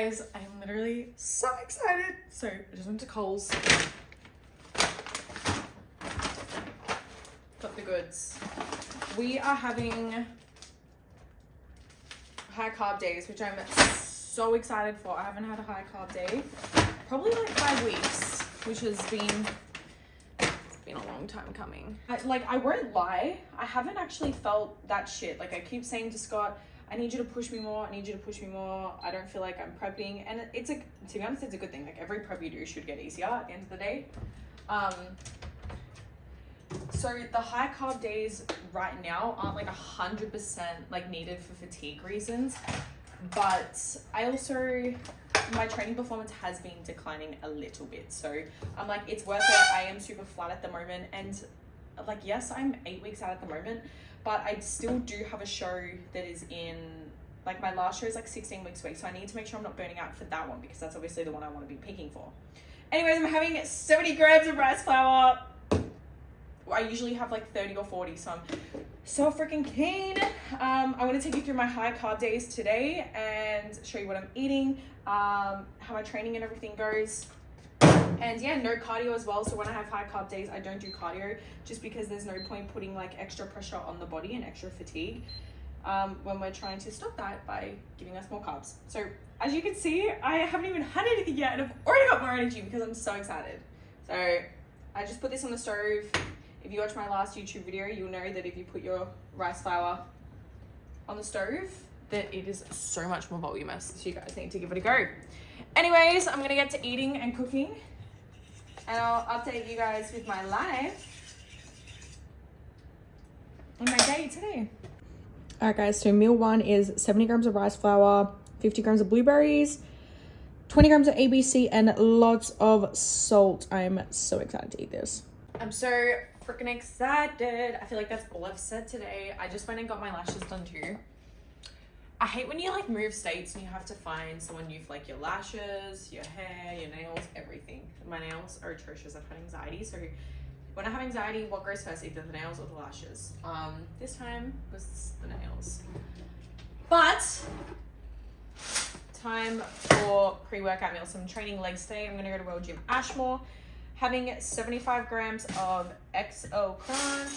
guys, I'm literally so excited. So I just went to Coles. Got the goods. We are having high carb days, which I'm so excited for. I haven't had a high carb day probably like 5 weeks, which has been a long time coming. I won't lie, I haven't actually felt that shit. Like I keep saying to Scott, I need you to push me more, I need you to push me more. I don't feel like I'm prepping, and it's like, to be honest, it's a good thing. Like every prep you do should get easier at the end of the day. So the high carb days right now aren't like 100% like needed for fatigue reasons, but I also, my training performance has been declining a little bit. So I'm like, it's worth it. I am super flat at the moment. And like, yes, I'm 8 weeks out at the moment, but I still do have a show that is in, like my last show is like 16 weeks away. So I need to make sure I'm not burning out for that one, because that's obviously the one I want to be peaking for. Anyways, I'm having 70 grams of rice flour. I usually have like 30 or 40, so I'm so freaking keen. I want to take you through my high carb days today and show you what I'm eating, how my training and everything goes. And yeah, no cardio as well. So when I have high carb days, I don't do cardio, just because there's no point putting like extra pressure on the body and extra fatigue when we're trying to stop that by giving us more carbs. So as you can see, I haven't even had anything yet, and I've already got more energy because I'm so excited. So I just put this on the stove. If you watch my last YouTube video, you'll know that if you put your rice flour on the stove, that it is so much more voluminous. So you guys need to give it a go. Anyways, I'm gonna get to eating and cooking, and I'll update you guys with my life on my day today. All right, guys, so meal one is 70 grams of rice flour, 50 grams of blueberries, 20 grams of ABC, and lots of salt. I'm so excited to eat this. I'm so freaking excited. I feel like that's all I've said today. I just went and got my lashes done too. I hate when you like move states and you have to find someone new for like your lashes, your hair, your nails, everything. My nails are atrocious. I've had anxiety, so when I have anxiety, what goes first, either the nails or the lashes? This time was the nails. But time for pre-workout meal. So I'm training legs today. I'm gonna go to World Gym Ashmore, having 75 grams of XO crunch,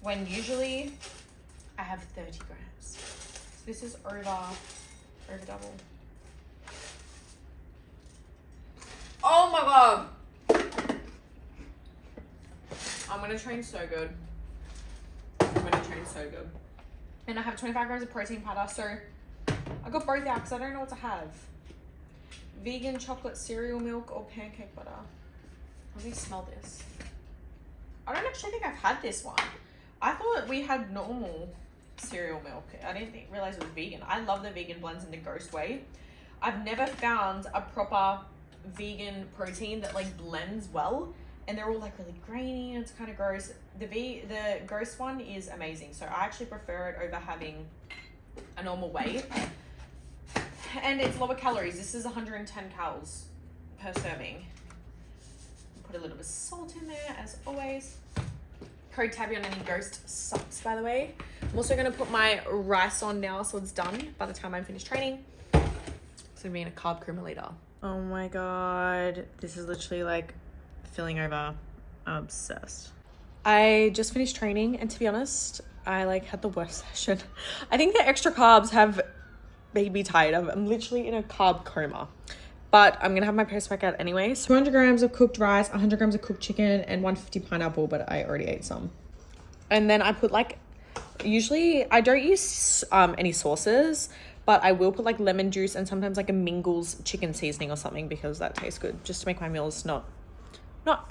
when usually I have 30 grams. So this is over double. Oh my God. I'm gonna train so good. And I have 25 grams of protein powder, so I got both out because I don't know what to have. Vegan chocolate cereal milk or pancake butter. Let me smell this. I don't actually think I've had this one. I thought we had normal cereal milk. I didn't realize it was vegan. I love the vegan blends in the Ghost way. I've never found a proper vegan protein that like blends well, and they're all like really grainy and it's kind of gross. The Ghost one is amazing, so I actually prefer it over having a normal whey. And it's lower calories. This is 110 calories per serving. Put a little bit of salt in there, as always. Code Tabby on any Ghost sucks, by the way. I'm also going to put my rice on now, so it's done by the time I'm finished training. It's going to be in a carb creamer later. Oh my God. This is literally like filling over. I'm obsessed. I just finished training, and to be honest, I like had the worst session. I think the extra carbs have made me tired. I'm literally in a carb coma, but I'm gonna have my post-workout anyway. 200 grams of cooked rice, 100 grams of cooked chicken, and 150 pineapple, but I already ate some. And then I put like, usually I don't use any sauces, but I will put like lemon juice and sometimes like a Mingles chicken seasoning or something, because that tastes good, just to make my meals not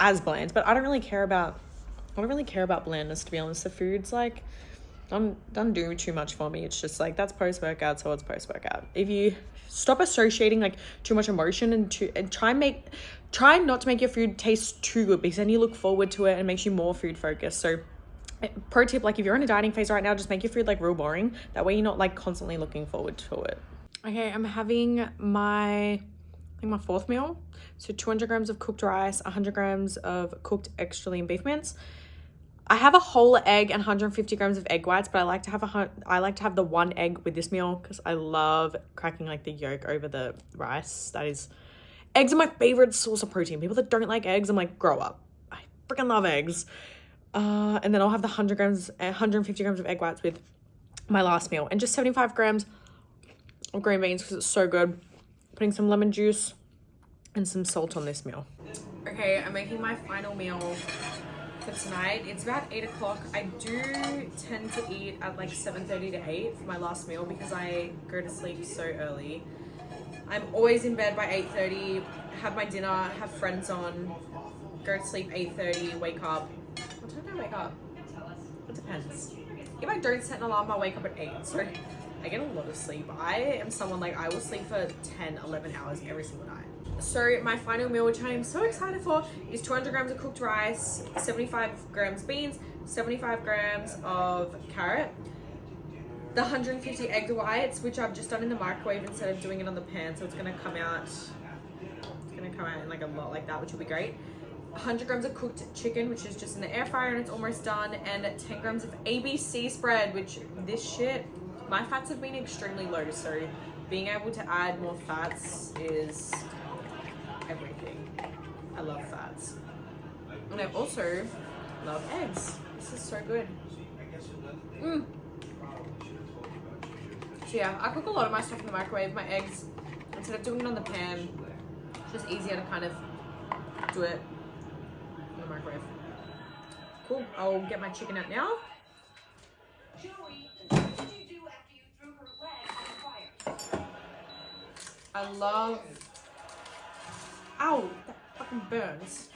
as bland. But I don't really care about blandness, to be honest. The food's like, don't do too much for me. It's just like, that's post-workout, so it's post-workout. If you stop associating like too much emotion and try not to make your food taste too good, because then you look forward to it and it makes you more food focused. So pro tip, like if you're in a dieting phase right now, just make your food like real boring. That way you're not like constantly looking forward to it. Okay, I'm having my fourth meal. So 200 grams of cooked rice, 100 grams of cooked extra lean beef mince. I have a whole egg and 150 grams of egg whites, but I like to have the one egg with this meal because I love cracking like the yolk over the rice. Eggs are my favorite source of protein. People that don't like eggs, I'm like, grow up. I freaking love eggs. And then I'll have the 150 grams of egg whites with my last meal, and just 75 grams of green beans because it's so good. Putting some lemon juice and some salt on this meal. Okay, I'm making my final meal for tonight. It's about 8 o'clock. I do tend to eat at like 7:30 to 8 for my last meal because I go to sleep so early. I'm always in bed by 8:30, have my dinner, have friends on, go to sleep 8:30, wake up. What time do I wake up? It depends. If I don't set an alarm, I'll wake up at 8. So I get a lot of sleep. I am someone like I will sleep for 10, 11 hours every single night. So my final meal, which I am so excited for, is 200 grams of cooked rice, 75 grams beans, 75 grams of carrot, the 150 egg whites, which I've just done in the microwave instead of doing it on the pan, so it's gonna come out in like a lot like that, which will be great. 100 grams of cooked chicken, which is just in the air fryer and it's almost done, and 10 grams of ABC spread, which this shit, my fats have been extremely low, so being able to add more fats is everything. I love fats. And I also love eggs. This is so good. So yeah, I cook a lot of my stuff in the microwave. My eggs, instead of doing it on the pan, it's just easier to kind of do it in the microwave. Cool, I'll get my chicken out now. Joey, what did you do after you threw her leg on the fire? I love... Ow, that fucking burns.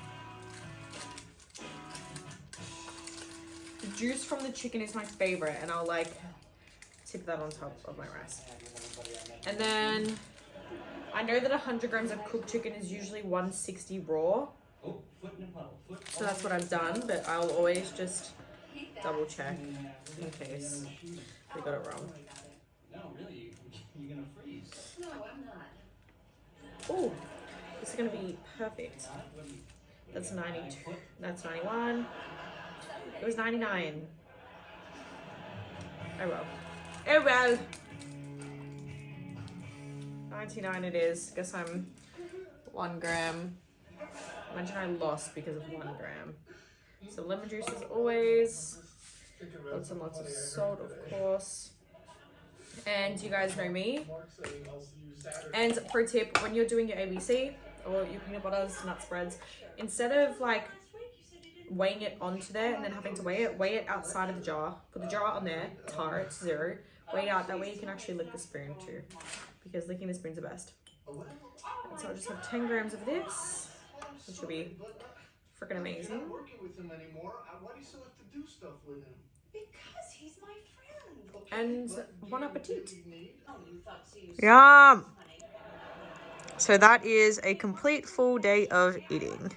The juice from the chicken is my favorite, and I'll like tip that on top of my rice. And then I know that 100 grams of cooked chicken is usually 160 raw. So that's what I've done, but I'll always just double check in case we got it wrong. No, really, you're gonna freeze. No, I'm not. Oh, this is gonna be perfect. That's 92. That's 91. It was 99. Oh well. Oh well. 99 it is. Guess I'm 1 gram. Imagine I lost because of 1 gram. So lemon juice as always. Lots and lots of salt, of course. And you guys know me. And pro tip, when you're doing your ABC or your peanut butters, nut spreads, instead of like weighing it onto there and then having to weigh it outside of the jar. Put the jar on there, tar it to 0, weigh it out. That way you can actually lick the spoon too, because licking the spoon's the best. And so I'll just have 10 grams of this, which will be freaking amazing. You're not working with him anymore. Why do you still have to do stuff with him? Because he's my friend. And bon appetit. Yum. So that is a complete full day of eating.